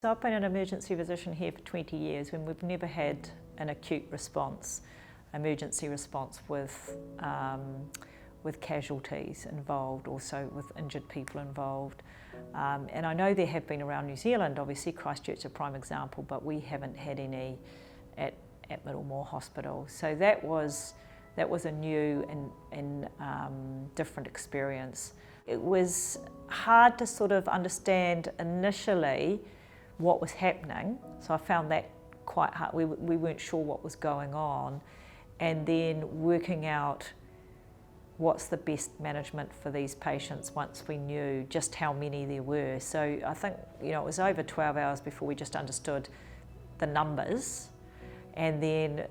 So I've been an emergency physician here for 20 years when we've never had an acute response, emergency response with casualties involved, also with injured people involved. And I know there have been around New Zealand, obviously Christchurch is a prime example, but we haven't had any at Middlemore Hospital. So that was a new and different experience. It was hard to sort of understand initially what was happening, so I found that quite hard. We weren't sure what was going on, and then working out what's the best management for these patients once we knew just how many there were. So I think, it was over 12 hours before we just understood the numbers, and then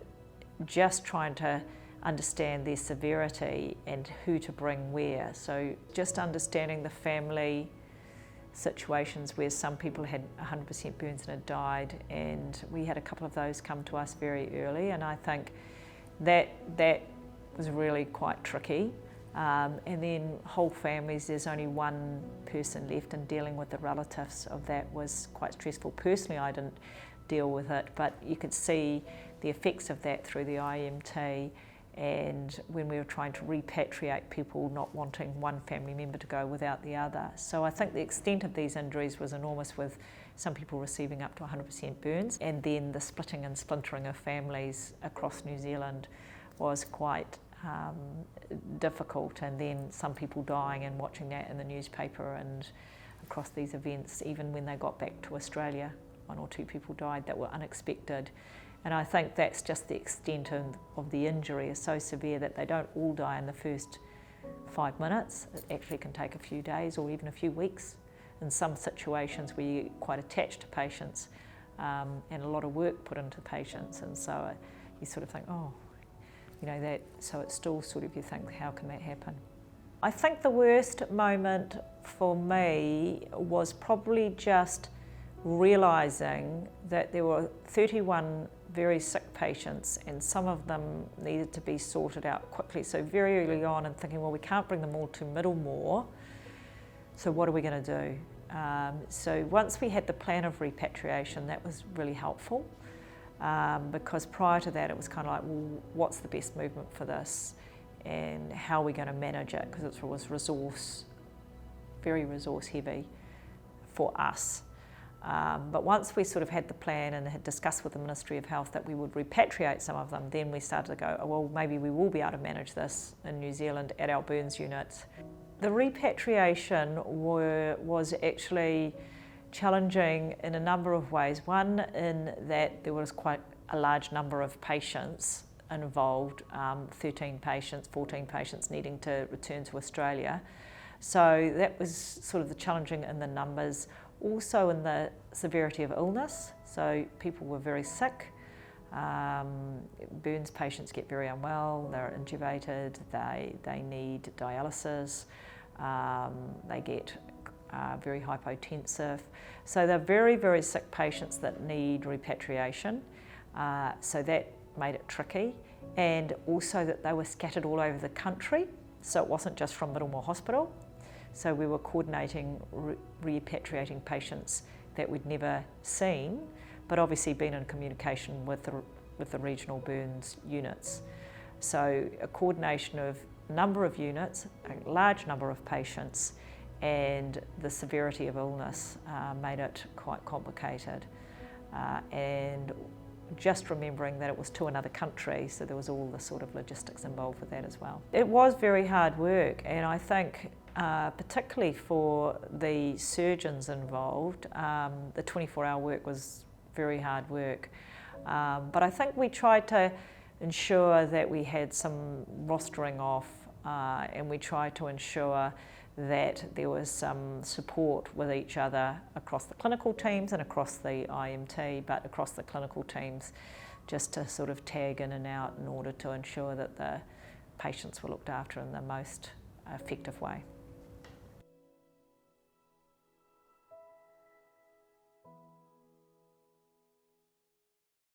just trying to understand their severity and who to bring where. So just understanding the family situations where some people had 100% burns and had died, and we had a couple of those come to us very early, and I think that was really quite tricky. And then whole families, there's only one person left, and dealing with the relatives of that was quite stressful. Personally, I didn't deal with it, but you could see the effects of that through the IMT, and when we were trying to repatriate people, not wanting one family member to go without the other. So I think the extent of these injuries was enormous, with some people receiving up to 100% burns, and then the splitting and splintering of families across New Zealand was quite difficult, and then some people dying and watching that in the newspaper and across these events. Even when they got back to Australia, 1 or 2 people died that were unexpected. And I think that's just the extent of the injury is so severe that they don't all die in the first 5 minutes. It actually can take a few days or even a few weeks in some situations where you're quite attached to patients, and a lot of work put into patients. And so you sort of think, so it's still sort of, you think, how can that happen? I think the worst moment for me was probably just realising that there were 31 very sick patients, and some of them needed to be sorted out quickly. So very early on, and thinking, well, we can't bring them all to Middlemore, so what are we going to do? So once we had the plan of repatriation, that was really helpful, because prior to that it was kind of like, well, what's the best movement for this, and how are we going to manage it, because it was very resource heavy for us. But once we sort of had the plan and had discussed with the Ministry of Health that we would repatriate some of them, then we started to go, oh, well, maybe we will be able to manage this in New Zealand at our burns units. The repatriation was actually challenging in a number of ways. One, in that there was quite a large number of patients involved, 13 patients, 14 patients needing to return to Australia. So that was sort of the challenging in the numbers. Also in the severity of illness, so people were very sick. Burns patients get very unwell, they're intubated, they need dialysis, they get very hypotensive. So they're very, very sick patients that need repatriation. So that made it tricky, and also that they were scattered all over the country, so it wasn't just from Middlemore Hospital. So we were coordinating repatriating patients that we'd never seen, but obviously been in communication with the regional burns units. So a coordination of a number of units, a large number of patients, and the severity of illness made it quite complicated. And just remembering that it was to another country, so there was all the sort of logistics involved with that as well. It was very hard work, and I think particularly for the surgeons involved, the 24-hour work was very hard work. But I think we tried to ensure that we had some rostering off, and we tried to ensure that there was some support with each other across the clinical teams and across the IMT, but across the clinical teams, just to sort of tag in and out in order to ensure that the patients were looked after in the most effective way.